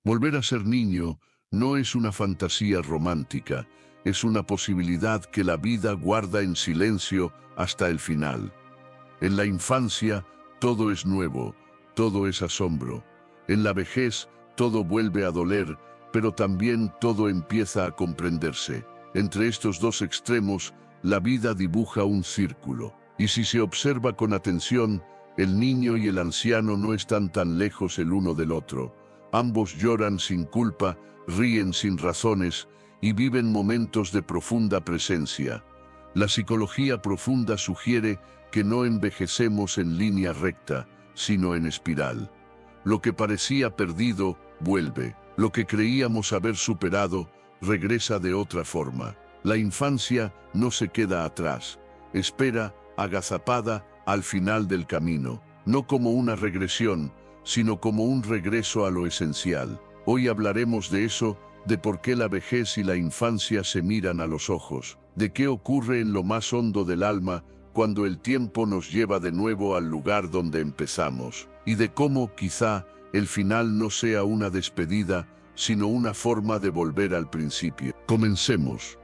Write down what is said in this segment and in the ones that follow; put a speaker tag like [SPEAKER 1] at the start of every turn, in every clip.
[SPEAKER 1] Volver a ser niño no es una fantasía romántica, es una posibilidad que la vida guarda en silencio hasta el final. En la infancia todo es nuevo, todo es asombro. En la vejez todo vuelve a doler, pero también todo empieza a comprenderse. Entre estos dos extremos, la vida dibuja un círculo. Y si se observa con atención, el niño y el anciano no están tan lejos el uno del otro. Ambos lloran sin culpa, ríen sin razones y viven momentos de profunda presencia. La psicología profunda sugiere que no envejecemos en línea recta, sino en espiral. Lo que parecía perdido, vuelve. Lo que creíamos haber superado, regresa de otra forma. La infancia no se queda atrás. Espera, agazapada, al final del camino. No como una regresión, sino como un regreso a lo esencial. Hoy hablaremos de eso, de por qué la vejez y la infancia se miran a los ojos, de qué ocurre en lo más hondo del alma cuando el tiempo nos lleva de nuevo al lugar donde empezamos, y de cómo, quizá, el final no sea una despedida, sino una forma de volver al principio. Comencemos.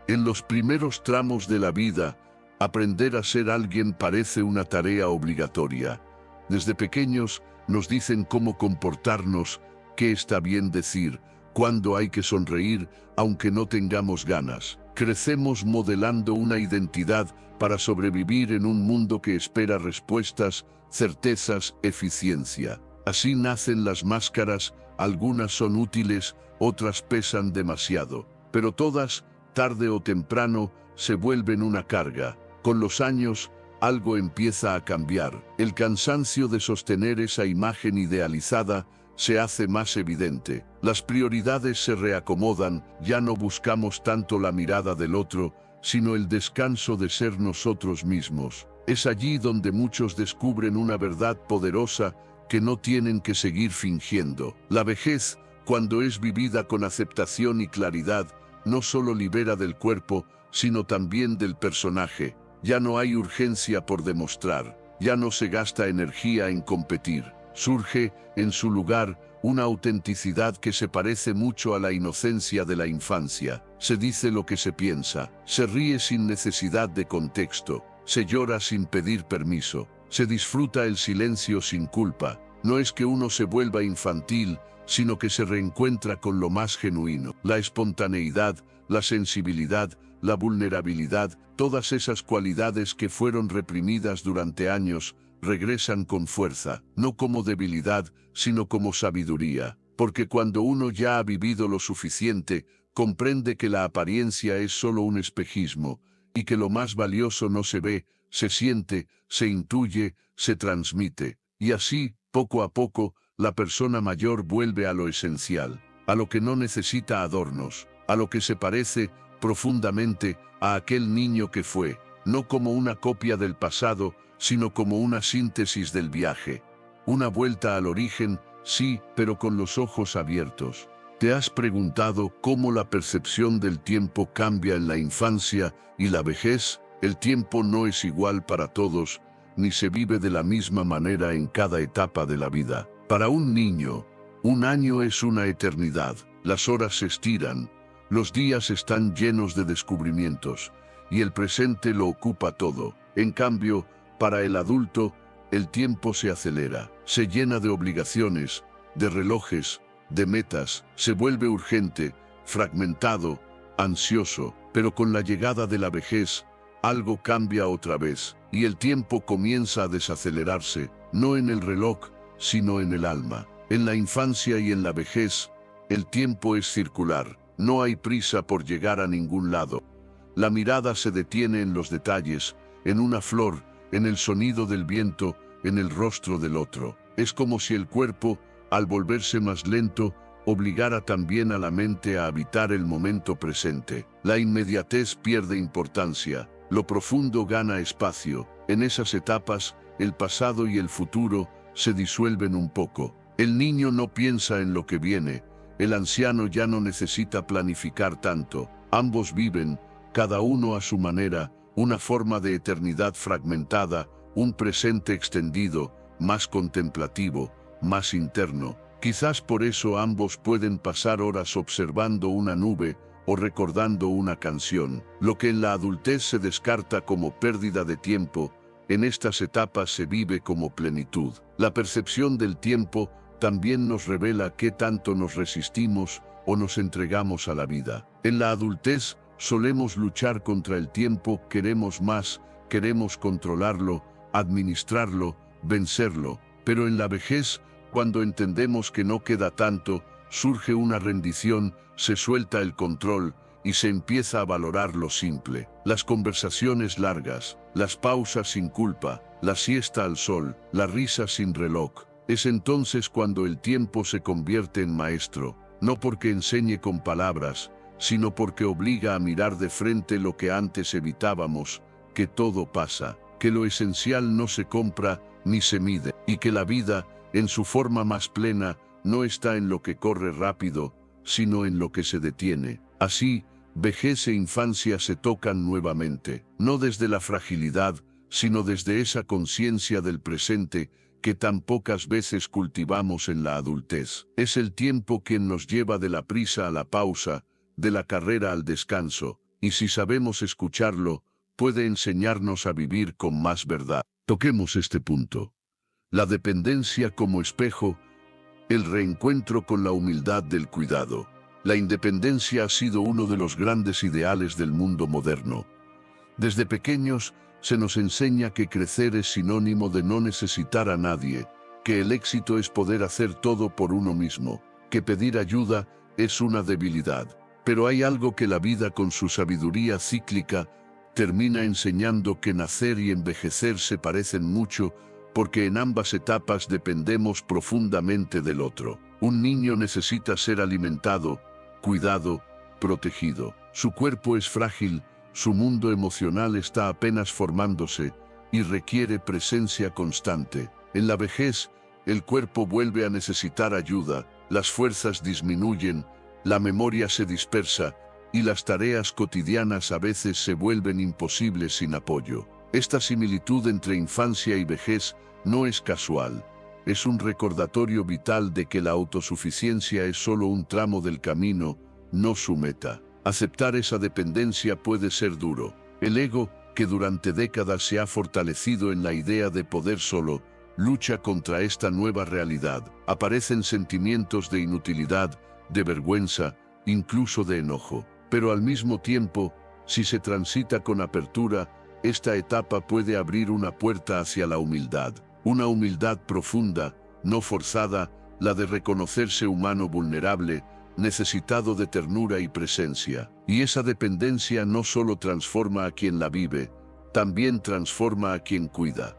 [SPEAKER 1] En los primeros tramos de la vida, aprender a ser alguien parece una tarea obligatoria. Desde pequeños nos dicen cómo comportarnos, qué está bien decir, cuándo hay que sonreír, aunque no tengamos ganas. Crecemos modelando una identidad para sobrevivir en un mundo que espera respuestas, certezas, eficiencia. Así nacen las máscaras, algunas son útiles, otras pesan demasiado, pero todas, tarde o temprano, se vuelven una carga. Con los años, algo empieza a cambiar. El cansancio de sostener esa imagen idealizada se hace más evidente. Las prioridades se reacomodan, ya no buscamos tanto la mirada del otro, sino el descanso de ser nosotros mismos. Es allí donde muchos descubren una verdad poderosa que no tienen que seguir fingiendo. La vejez, cuando es vivida con aceptación y claridad, no solo libera del cuerpo, sino también del personaje. Ya no hay urgencia por demostrar, ya no se gasta energía en competir. Surge, en su lugar, una autenticidad que se parece mucho a la inocencia de la infancia. Se dice lo que se piensa, se ríe sin necesidad de contexto, se llora sin pedir permiso, se disfruta el silencio sin culpa. No es que uno se vuelva infantil, sino que se reencuentra con lo más genuino. La espontaneidad, la sensibilidad, la vulnerabilidad, todas esas cualidades que fueron reprimidas durante años, regresan con fuerza, no como debilidad, sino como sabiduría. Porque cuando uno ya ha vivido lo suficiente, comprende que la apariencia es solo un espejismo, y que lo más valioso no se ve, se siente, se intuye, se transmite. Y así, poco a poco, la persona mayor vuelve a lo esencial, a lo que no necesita adornos, a lo que se parece profundamente a aquel niño que fue, no como una copia del pasado, sino como una síntesis del viaje. Una vuelta al origen, sí, pero con los ojos abiertos. ¿Te has preguntado cómo la percepción del tiempo cambia en la infancia y la vejez? El tiempo no es igual para todos, ni se vive de la misma manera en cada etapa de la vida. Para un niño, un año es una eternidad. Las horas se estiran, los días están llenos de descubrimientos, y el presente lo ocupa todo. En cambio, para el adulto, el tiempo se acelera, se llena de obligaciones, de relojes, de metas, se vuelve urgente, fragmentado, ansioso, pero con la llegada de la vejez, algo cambia otra vez, y el tiempo comienza a desacelerarse, no en el reloj, sino en el alma. En la infancia y en la vejez, el tiempo es circular, no hay prisa por llegar a ningún lado. La mirada se detiene en los detalles, en una flor, en el sonido del viento, en el rostro del otro. Es como si el cuerpo, al volverse más lento, obligara también a la mente a habitar el momento presente. La inmediatez pierde importancia, lo profundo gana espacio. En esas etapas, el pasado y el futuro se disuelven un poco. El niño no piensa en lo que viene, el anciano ya no necesita planificar tanto. Ambos viven, cada uno a su manera, una forma de eternidad fragmentada, un presente extendido, más contemplativo, más interno. Quizás por eso ambos pueden pasar horas observando una nube o recordando una canción. Lo que en la adultez se descarta como pérdida de tiempo, en estas etapas se vive como plenitud. La percepción del tiempo también nos revela qué tanto nos resistimos o nos entregamos a la vida. En la adultez solemos luchar contra el tiempo, queremos más, queremos controlarlo, administrarlo, vencerlo. Pero en la vejez, cuando entendemos que no queda tanto, surge una rendición, se suelta el control y se empieza a valorar lo simple. Las conversaciones largas, las pausas sin culpa, la siesta al sol, la risa sin reloj. Es entonces cuando el tiempo se convierte en maestro, no porque enseñe con palabras, sino porque obliga a mirar de frente lo que antes evitábamos, que todo pasa, que lo esencial no se compra ni se mide, y que la vida, en su forma más plena, no está en lo que corre rápido, sino en lo que se detiene. Así, vejez e infancia se tocan nuevamente, no desde la fragilidad, sino desde esa conciencia del presente que tan pocas veces cultivamos en la adultez. Es el tiempo quien nos lleva de la prisa a la pausa, de la carrera al descanso, y si sabemos escucharlo, puede enseñarnos a vivir con más verdad. Toquemos este punto. La dependencia como espejo, el reencuentro con la humildad del cuidado. La independencia ha sido uno de los grandes ideales del mundo moderno. Desde pequeños se nos enseña que crecer es sinónimo de no necesitar a nadie, que el éxito es poder hacer todo por uno mismo, que pedir ayuda es una debilidad. Pero hay algo que la vida con su sabiduría cíclica termina enseñando, que nacer y envejecer se parecen mucho, porque en ambas etapas dependemos profundamente del otro. Un niño necesita ser alimentado, cuidado, protegido. Su cuerpo es frágil, su mundo emocional está apenas formándose y requiere presencia constante. En la vejez, el cuerpo vuelve a necesitar ayuda, las fuerzas disminuyen, la memoria se dispersa y las tareas cotidianas a veces se vuelven imposibles sin apoyo. Esta similitud entre infancia y vejez no es casual, es un recordatorio vital de que la autosuficiencia es solo un tramo del camino, no su meta. Aceptar esa dependencia puede ser duro. El ego, que durante décadas se ha fortalecido en la idea de poder solo, lucha contra esta nueva realidad. Aparecen sentimientos de inutilidad, de vergüenza, incluso de enojo. Pero al mismo tiempo, si se transita con apertura, esta etapa puede abrir una puerta hacia la humildad. Una humildad profunda, no forzada, la de reconocerse humano vulnerable, necesitado de ternura y presencia. Y esa dependencia no solo transforma a quien la vive, también transforma a quien cuida.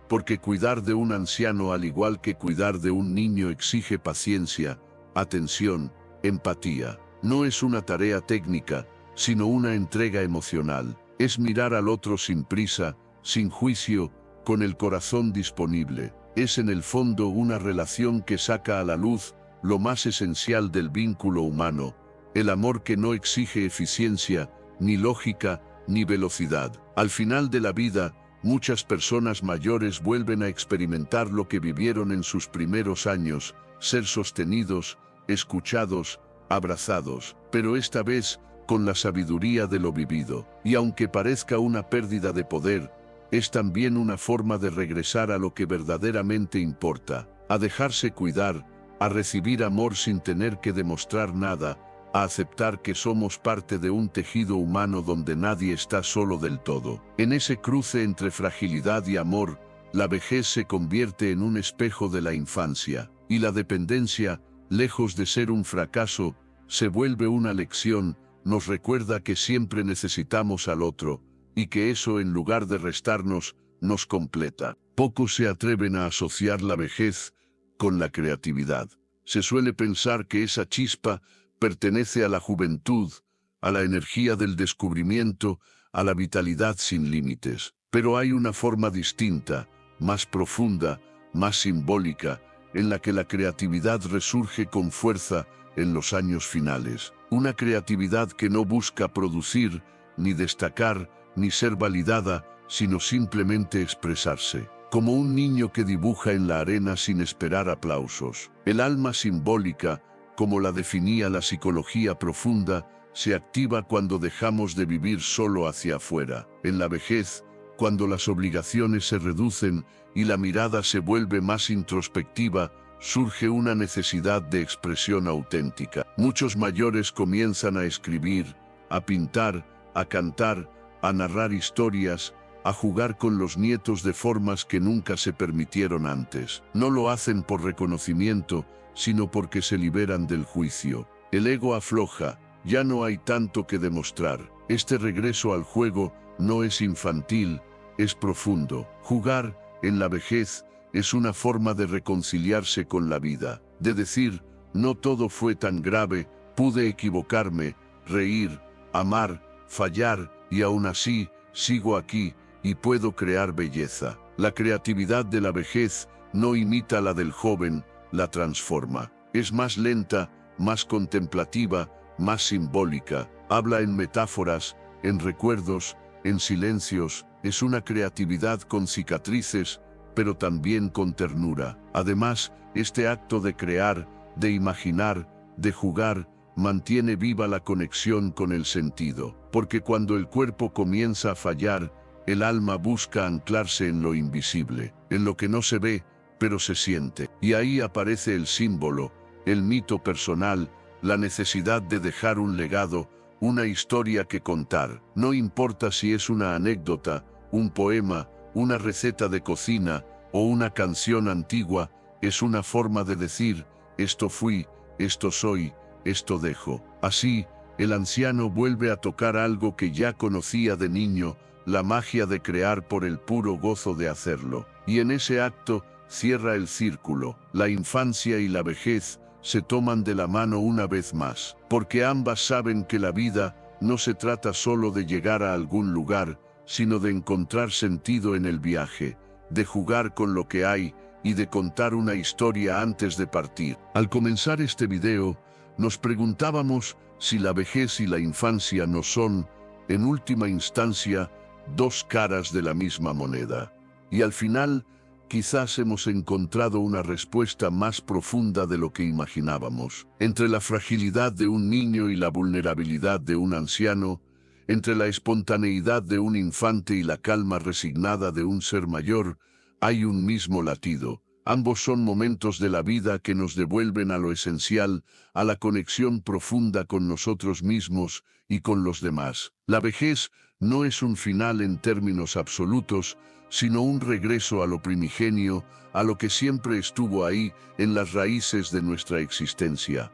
[SPEAKER 1] Porque cuidar de un anciano, al igual que cuidar de un niño, exige paciencia, atención, empatía. No es una tarea técnica, sino una entrega emocional. Es mirar al otro sin prisa, sin juicio, con el corazón disponible. Es en el fondo una relación que saca a la luz lo más esencial del vínculo humano, el amor que no exige eficiencia, ni lógica, ni velocidad. Al final de la vida, muchas personas mayores vuelven a experimentar lo que vivieron en sus primeros años, ser sostenidos, escuchados, abrazados, pero esta vez con la sabiduría de lo vivido. Y aunque parezca una pérdida de poder, es también una forma de regresar a lo que verdaderamente importa, a dejarse cuidar, a recibir amor sin tener que demostrar nada, a aceptar que somos parte de un tejido humano donde nadie está solo del todo. En ese cruce entre fragilidad y amor, la vejez se convierte en un espejo de la infancia, y la dependencia, lejos de ser un fracaso, se vuelve una lección, nos recuerda que siempre necesitamos al otro, y que eso, en lugar de restarnos, nos completa. Pocos se atreven a asociar la vejez con la creatividad. Se suele pensar que esa chispa pertenece a la juventud, a la energía del descubrimiento, a la vitalidad sin límites. Pero hay una forma distinta, más profunda, más simbólica, en la que la creatividad resurge con fuerza en los años finales. Una creatividad que no busca producir, ni destacar, ni ser validada, sino simplemente expresarse. como un niño que dibuja en la arena sin esperar aplausos. El alma simbólica, como la definía la psicología profunda, se activa cuando dejamos de vivir solo hacia afuera. En la vejez, cuando las obligaciones se reducen y la mirada se vuelve más introspectiva, surge una necesidad de expresión auténtica. Muchos mayores comienzan a escribir, a pintar, a cantar, a narrar historias, a jugar con los nietos de formas que nunca se permitieron antes. No lo hacen por reconocimiento, sino porque se liberan del juicio. El ego afloja, ya no hay tanto que demostrar. Este regreso al juego no es infantil, es profundo. Jugar, en la vejez, es una forma de reconciliarse con la vida, de decir, no todo fue tan grave, pude equivocarme, reír, amar, fallar, y aún así, sigo aquí, y puedo crear belleza. La creatividad de la vejez no imita la del joven, la transforma. Es más lenta, más contemplativa, más simbólica. Habla en metáforas, en recuerdos, en silencios. Es una creatividad con cicatrices, pero también con ternura. Además, este acto de crear, de imaginar, de jugar, mantiene viva la conexión con el sentido. Porque cuando el cuerpo comienza a fallar, el alma busca anclarse en lo invisible, en lo que no se ve, pero se siente. Y ahí aparece el símbolo, el mito personal, la necesidad de dejar un legado, una historia que contar. No importa si es una anécdota, un poema, una receta de cocina o una canción antigua, es una forma de decir, esto fui, esto soy, esto dejo. Así, el anciano vuelve a tocar algo que ya conocía de niño, la magia de crear por el puro gozo de hacerlo. Y en ese acto, cierra el círculo. La infancia y la vejez se toman de la mano una vez más, porque ambas saben que la vida no se trata solo de llegar a algún lugar, sino de encontrar sentido en el viaje, de jugar con lo que hay y de contar una historia antes de partir. Al comenzar este video, nos preguntábamos si la vejez y la infancia no son, en última instancia, dos caras de la misma moneda. Y al final, quizás hemos encontrado una respuesta más profunda de lo que imaginábamos. Entre la fragilidad de un niño y la vulnerabilidad de un anciano, entre la espontaneidad de un infante y la calma resignada de un ser mayor, hay un mismo latido. Ambos son momentos de la vida que nos devuelven a lo esencial, a la conexión profunda con nosotros mismos y con los demás. La vejez no es un final en términos absolutos, sino un regreso a lo primigenio, a lo que siempre estuvo ahí, en las raíces de nuestra existencia.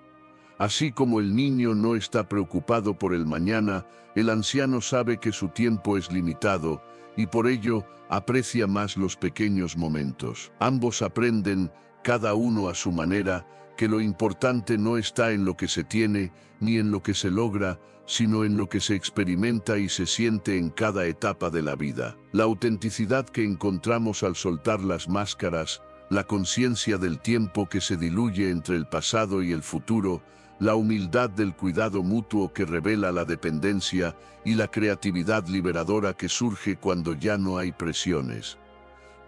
[SPEAKER 1] Así como el niño no está preocupado por el mañana, el anciano sabe que su tiempo es limitado, y por ello aprecia más los pequeños momentos. Ambos aprenden, cada uno a su manera, que lo importante no está en lo que se tiene, ni en lo que se logra, sino en lo que se experimenta y se siente en cada etapa de la vida. La autenticidad que encontramos al soltar las máscaras, la conciencia del tiempo que se diluye entre el pasado y el futuro, la humildad del cuidado mutuo que revela la dependencia y la creatividad liberadora que surge cuando ya no hay presiones.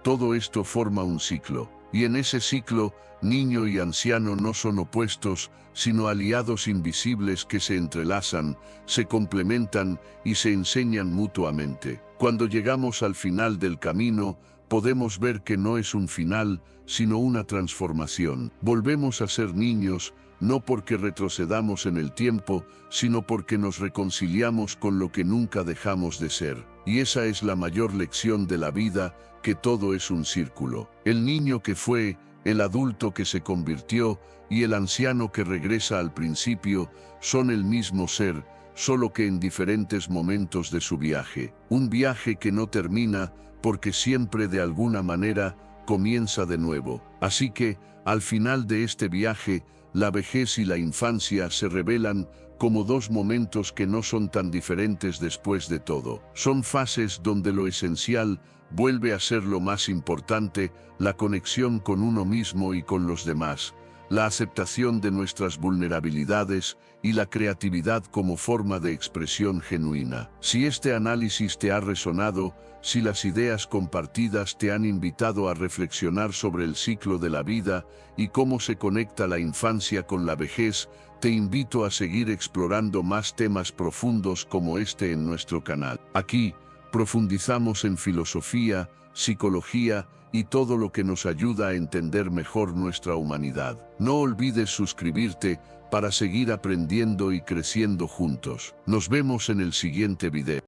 [SPEAKER 1] Todo esto forma un ciclo, y en ese ciclo, niño y anciano no son opuestos, sino aliados invisibles que se entrelazan, se complementan y se enseñan mutuamente. Cuando llegamos al final del camino, podemos ver que no es un final, sino una transformación. Volvemos a ser niños, no porque retrocedamos en el tiempo, sino porque nos reconciliamos con lo que nunca dejamos de ser. Y esa es la mayor lección de la vida, que todo es un círculo. El niño que fue, el adulto que se convirtió y el anciano que regresa al principio son el mismo ser, solo que en diferentes momentos de su viaje. Un viaje que no termina porque siempre de alguna manera comienza de nuevo. Así que, al final de este viaje, la vejez y la infancia se revelan como dos momentos que no son tan diferentes después de todo. Son fases donde lo esencial vuelve a ser lo más importante, la conexión con uno mismo y con los demás, la aceptación de nuestras vulnerabilidades y la creatividad como forma de expresión genuina. Si este análisis te ha resonado, si las ideas compartidas te han invitado a reflexionar sobre el ciclo de la vida y cómo se conecta la infancia con la vejez, te invito a seguir explorando más temas profundos como este en nuestro canal. Aquí, profundizamos en filosofía, psicología y todo lo que nos ayuda a entender mejor nuestra humanidad. No olvides suscribirte para seguir aprendiendo y creciendo juntos. Nos vemos en el siguiente video.